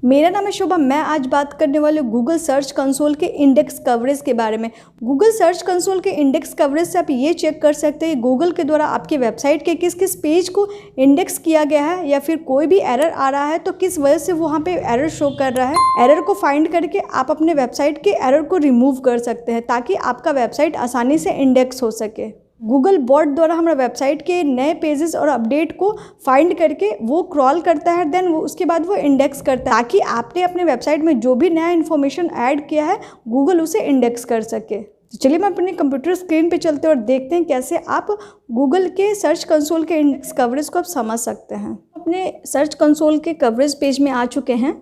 मेरा नाम है शोभा। मैं आज बात करने वाली हूँ गूगल सर्च कंसोल के इंडेक्स कवरेज के बारे में। गूगल सर्च कंसोल के इंडेक्स कवरेज से आप ये चेक कर सकते हैं गूगल के द्वारा आपके वेबसाइट के किस किस पेज को इंडेक्स किया गया है, या फिर कोई भी एरर आ रहा है तो किस वजह से वहाँ पे एरर शो कर रहा है। एरर को फाइंड करके आप अपने वेबसाइट के एरर को रिमूव कर सकते हैं ताकि आपका वेबसाइट आसानी से इंडेक्स हो सके। गूगल बॉट द्वारा हमारे वेबसाइट के नए पेजेस और अपडेट को फाइंड करके वो क्रॉल करता है, देन वो उसके बाद वो इंडेक्स करता है ताकि आपने अपने वेबसाइट में जो भी नया इन्फॉर्मेशन ऐड किया है गूगल उसे इंडेक्स कर सके। तो चलिए मैं अपने कंप्यूटर स्क्रीन पे चलते हैं और देखते हैं कैसे आप गूगल के सर्च कंसोल के इंडेक्स कवरेज को आप समझ सकते हैं। अपने सर्च कंसोल के कवरेज पेज में आ चुके हैं।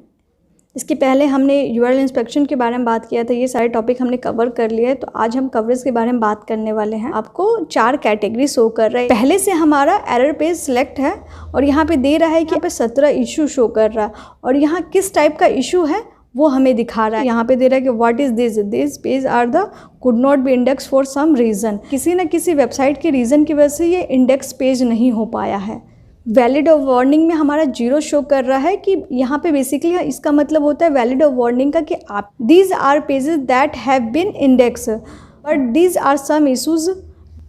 इसके पहले हमने यूआरएल इंस्पेक्शन के बारे में बात किया था, ये सारे टॉपिक हमने कवर कर लिए हैं। तो आज हम कवरेज के बारे में बात करने वाले हैं। आपको 4 कैटेगरी शो कर रहा है। पहले से हमारा एरर पेज सिलेक्ट है और यहाँ पे दे रहा है कि यहाँ पे 17 इशू शो कर रहा है और यहाँ किस टाइप का इशू है वो हमें दिखा रहा है। यहाँ पे दे रहा है कि what is this page are the could not be index for some reason. किसी न किसी वेबसाइट के रीज़न की वजह से ये इंडेक्स पेज नहीं हो पाया है। वैलिड ऑफ वार्निंग में हमारा 0 शो कर रहा है कि यहाँ पे बेसिकली इसका मतलब होता है वैलिड ऑफ वार्निंग का कि आप these are pages that have been index but these are some issues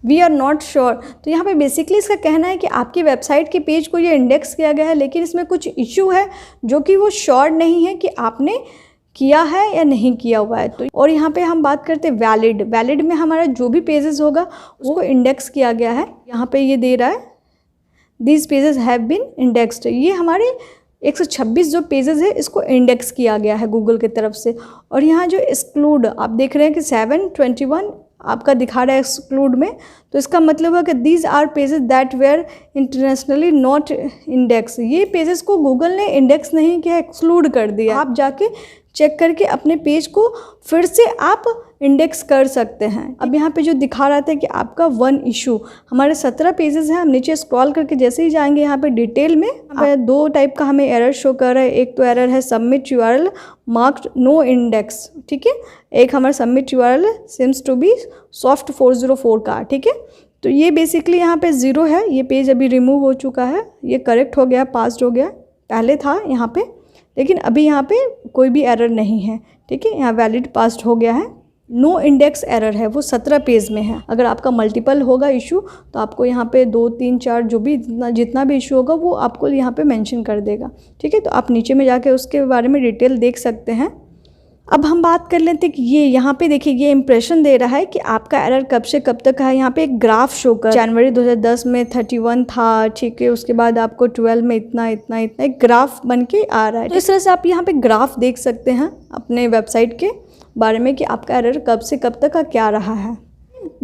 we are not sure. तो यहाँ पे बेसिकली इसका कहना है कि आपकी वेबसाइट के पेज को ये इंडेक्स किया गया है लेकिन इसमें कुछ इशू है जो कि वो श्योर नहीं है कि आपने किया है या नहीं किया हुआ है। तो और यहाँ पे हम बात करते हैं वैलिड में हमारा जो भी पेजेस होगा उसको इंडेक्स किया गया है। यहाँ पे ये दे रहा है These pages have been indexed। ये हमारे 126 जो पेजेस है इसको इंडेक्स किया गया है गूगल की तरफ से। और यहाँ जो एक्सक्लूड आप देख रहे हैं कि 721 आपका दिखा रहा है एक्सक्लूड में, तो इसका मतलब है कि these are pages that were internationally not index. ये पेजेस को गूगल ने इंडेक्स नहीं किया, एक्सक्लूड कर दिया। आप जाके चेक करके अपने पेज को फिर से आप इंडेक्स कर सकते हैं। अब यहाँ पे जो दिखा रहा था कि आपका 1 इशू, हमारे 17 पेजेस हैं। हम नीचे स्क्रॉल करके जैसे ही जाएंगे यहाँ पे डिटेल में 2 टाइप का हमें एरर शो कर रहा है। एक तो एरर है submit URL marked no index, ठीक है। एक हमारा submit URL seems to be soft 404 का, ठीक है। तो ये बेसिकली यहाँ पे 0 है। ये पेज अभी रिमूव हो चुका है, ये करेक्ट हो गया, पास्ड हो गया। पहले था यहाँ पे लेकिन अभी यहाँ पे कोई भी एरर नहीं है, ठीक है। यहाँ वैलिड पास्ड हो गया है। नो इंडेक्स एरर है, वो 17 पेज में है। अगर आपका मल्टीपल होगा इशू तो आपको यहाँ पे 2 3 4 जो भी जितना भी इशू होगा वो आपको यहाँ पे मेंशन कर देगा, ठीक है। तो आप नीचे में जाके उसके बारे में डिटेल देख सकते हैं। अब हम बात कर लेते हैं कि ये यहाँ पे देखिए ये इंप्रेशन दे रहा है कि आपका एरर कब से कब तक है। यहाँ पे एक ग्राफ शो कर जनवरी 2010 में 31 था, ठीक है। उसके बाद आपको 12 में इतना एक ग्राफ बन के आ रहा है। तो इस तरह से आप यहाँ पे ग्राफ देख सकते हैं अपने वेबसाइट के बारे में कि आपका एरर कब से कब तक का क्या रहा है।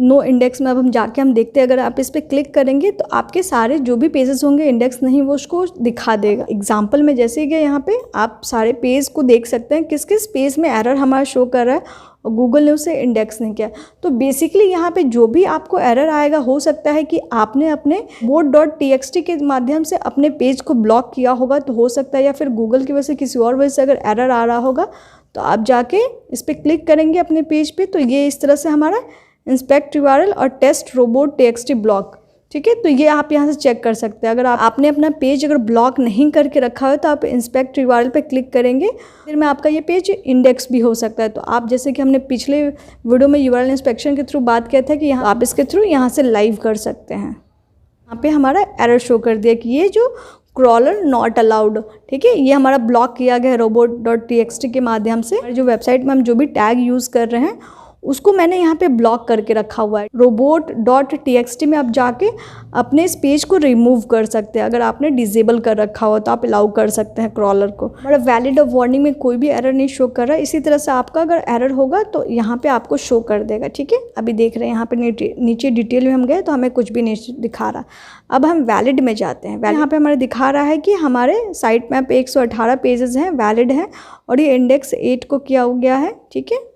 नो इंडेक्स में अब हम जाके हम देखते हैं, अगर आप इस पर क्लिक करेंगे तो आपके सारे जो भी पेजेस होंगे इंडेक्स नहीं वो उसको दिखा देगा। एग्जाम्पल में जैसे कि यहाँ पे आप सारे पेज को देख सकते हैं किस किस पेज में एरर हमारा शो कर रहा है और गूगल ने उसे इंडेक्स नहीं किया। तो बेसिकली यहाँ पे जो भी आपको एरर आएगा, हो सकता है कि आपने अपने board.txt के माध्यम से अपने पेज को ब्लॉक किया होगा, तो हो सकता है, या फिर गूगल की वजह से किसी और वजह से अगर एरर आ रहा होगा तो आप जाके इस पर क्लिक करेंगे अपने पेज पे। तो ये इस तरह से हमारा इंस्पेक्ट यूआरएल और टेस्ट robots.txt ब्लॉक, ठीक है। तो ये आप यहाँ से चेक कर सकते हैं। अगर आपने अपना पेज अगर ब्लॉक नहीं करके रखा हो तो आप इंस्पेक्ट यूआरएल पे क्लिक करेंगे, फिर में आपका ये पेज इंडेक्स भी हो सकता है। तो आप जैसे कि हमने पिछले वीडियो में यूआरएल इंस्पेक्शन के थ्रू बात किया था कि यहाँ आप इसके थ्रू यहाँ से लाइव कर सकते हैं। यहाँ पे हमारा एरर शो कर दिया कि ये जो क्रॉलर नॉट अलाउड, ठीक है, ये हमारा ब्लॉक किया गया है robot.txt के माध्यम से। जो वेबसाइट में हम जो भी टैग यूज़ कर रहे हैं उसको मैंने यहाँ पे ब्लॉक करके रखा हुआ है। robot.txt में आप जाके अपने इस पेज को रिमूव कर सकते हैं। अगर आपने डिजेबल कर रखा हो तो आप अलाउ कर सकते हैं क्रॉलर को। हमारा वैलिड ऑफ वार्निंग में कोई भी एरर नहीं शो कर रहा है। इसी तरह से आपका अगर एरर होगा तो यहाँ पे आपको शो कर देगा, ठीक है। अभी देख रहे हैं यहाँ पे नीचे डिटेल में हम गए तो हमें कुछ भी नहीं दिखा रहा। अब हम वैलिड में जाते हैं। यहाँ पे हमारे दिखा रहा है कि हमारे साइट में 118 पेजेस हैं, वैलिड हैं और ये इंडेक्स 8 को किया गया है, ठीक है।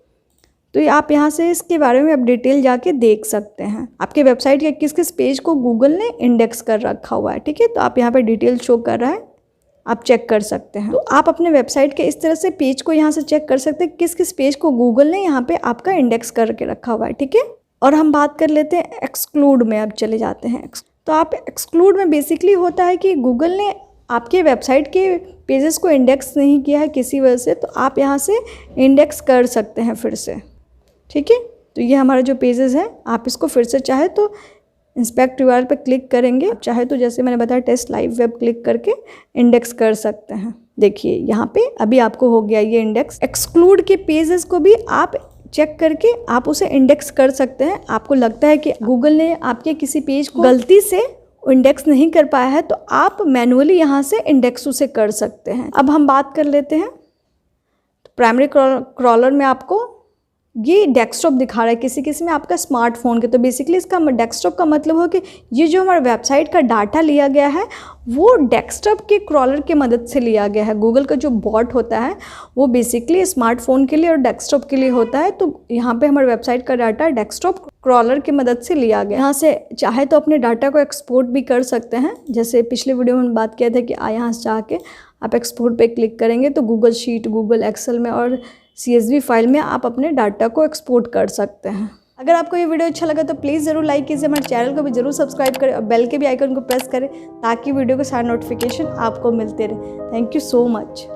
तो आप यहाँ से इसके बारे में आप डिटेल जाके देख सकते हैं। आपके वेबसाइट के किस किस पेज को गूगल ने इंडेक्स कर रखा हुआ है, ठीक है। तो आप यहाँ पे डिटेल शो कर रहा है, आप चेक कर सकते हैं। तो आप अपने वेबसाइट के इस तरह से पेज को यहाँ से चेक कर सकते हैं किस किस पेज को गूगल ने यहाँ पे आपका इंडेक्स करके रखा हुआ है, ठीक है। और हम बात कर लेते हैं एक्सक्लूड में। अब चले जाते हैं। तो आप एक्सक्लूड में बेसिकली होता है कि गूगल ने आपके वेबसाइट के पेजेस को इंडेक्स नहीं किया है किसी वजह से, तो आप यहाँ से इंडेक्स कर सकते हैं फिर से। ठीक है, तो ये हमारा जो पेजेस है, आप इसको फिर से चाहे तो इंस्पेक्ट यूआरएल पे क्लिक करेंगे, आप चाहे तो जैसे मैंने बताया टेस्ट लाइव वेब क्लिक करके इंडेक्स कर सकते हैं। देखिए यहाँ पे अभी आपको हो गया ये इंडेक्स। एक्सक्लूड के पेजेस को भी आप चेक करके आप उसे इंडेक्स कर सकते हैं। आपको लगता है कि गूगल ने आपके किसी पेज को गलती से इंडेक्स नहीं कर पाया है, तो आप मैनुअली यहाँ से इंडेक्स उसे कर सकते हैं। अब हम बात कर लेते हैं, तो प्राइमरी क्रॉलर में आपको ये डेस्कटॉप दिखा रहा है, किसी किसी में आपका स्मार्टफोन के। तो बेसिकली इसका डेस्कटॉप का मतलब हो कि ये जो हमारे वेबसाइट का डाटा लिया गया है वो डेस्कटॉप के क्रॉलर की मदद से लिया गया है। गूगल का जो बॉट होता है वो बेसिकली स्मार्टफोन के लिए और डेस्कटॉप के लिए होता है। तो यहाँ पे हमारे वेबसाइट का डाटा डेस्कटॉप क्रॉलर की मदद से लिया गया। यहाँ से चाहे तो अपने डाटा को एक्सपोर्ट भी कर सकते हैं, जैसे पिछले वीडियो में बात किया था कि यहाँ से जाके आप एक्सपोर्ट पे क्लिक करेंगे तो गूगल शीट, गूगल एक्सेल में और CSV फाइल में आप अपने डाटा को एक्सपोर्ट कर सकते हैं। अगर आपको ये वीडियो अच्छा लगा तो प्लीज़ ज़रूर लाइक कीजिए, हमारे चैनल को भी ज़रूर सब्सक्राइब करें और बेल के भी आइकन को प्रेस करें ताकि वीडियो के सारे नोटिफिकेशन आपको मिलते रहे। Thank you so much.